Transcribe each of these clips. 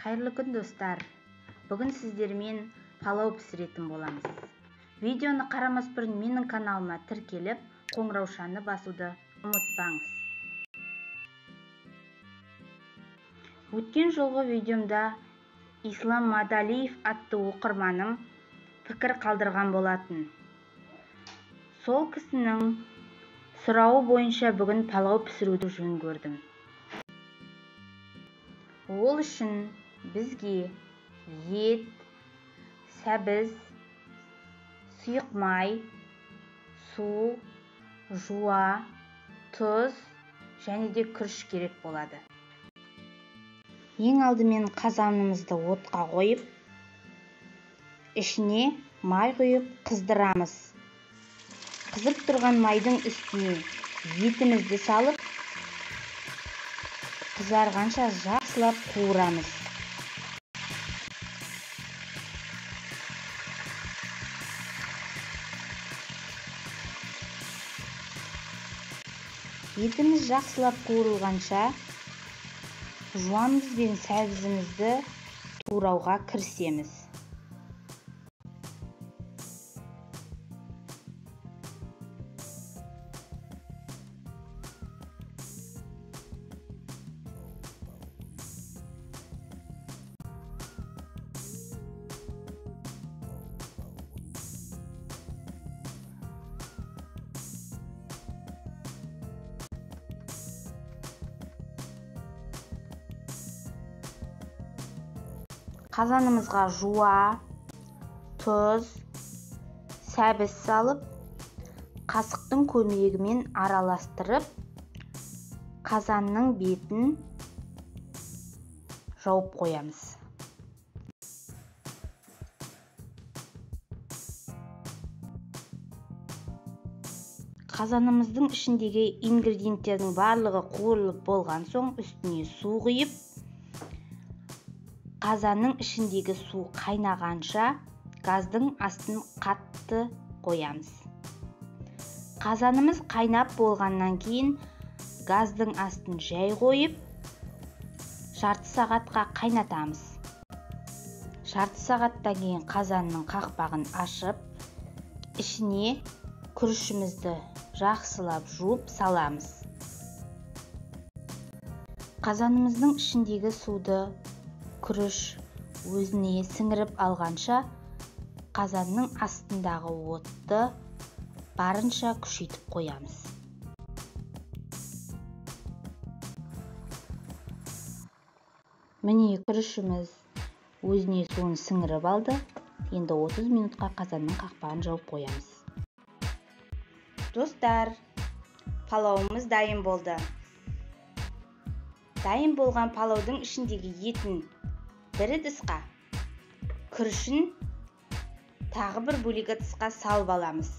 Қайырлы күн достар. Бүгін сіздермен палау пісіретін боламыз. Видеоны қарамас бұрын менің каналыма тіркеліп, қоңыраушаны басуды ұмытпаңыз. Өткен жолғы видеомда Ислам Мадалиев атты оқырманым пікір қалдырған болатын. Сол кісінің сұрауы бойынша бүгін палау пісіруді жөн көрдім. Ол үшін бізге ет, сәбіз, сұйық май, су, жуа, тұз және де күріш керек болады. Ең алдымен қазанымызды отқа қойып, ішіне май құйып қыздырамыз. Қызып тұрған майдың үстіне етімізді салып, қызарғанша жақсылап қуырамыз. Етіміз жақсылап қуырылғанша жуамыз бен сәбізімізді турауға кірісеміз. Қазанымызға жуа, тұз, сәбіз салып, қасықтың көмегімен араластырып, қазанның бетін жауып қоямыз. Қазанымыздың ішіндегі ингредиенттердің барлығы қуырылып болған соң үстіне су құйып, қазанның ішіндегі су қайнағанша газдың астын қатты қоямыз. Қазанымыз қайнап болғаннан кейін газдың астын жай қойып, жарты сағатқа қайнатамыз. Жарты сағаттан кейін қазанның қақпағын ашып, ішіне күрішімізді жақсылап жуып саламыз. Қазанымыздың ішіндегі суды күріш өзіне сіңіріп алғанша қазанның астындағы отты барынша күшейтіп қоямыз. Міне күрішіміз өзіне суын сіңіріп алды. Енді 30 минутқа қазанның қақпағын жауып қоямыз. Достар, палауымыз дайын болды. Дайын болған палаудың ішіндегі етін бір ыдысқа, күрішін тағы бір бөлек ыдысқа салып аламыз.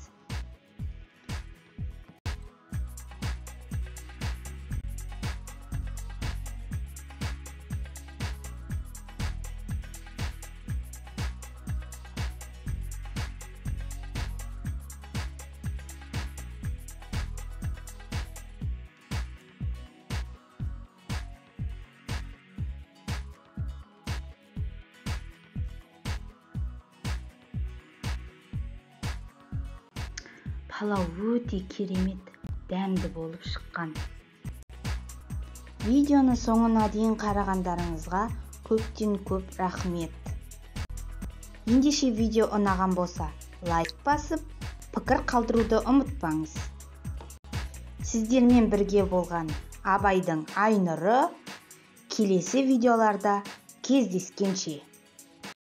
Палау өте керемет, дәмді болып шыққан. Видеоны соңына дейін қарағандарыңызға көптен көп рахмет. Ендеше видео ұнаған болса, лайк басып, пікір қалдыруды ұмытпаңыз. Сіздермен бірге болған Абайдың Айнұры, келесі видеоларда кездескенше.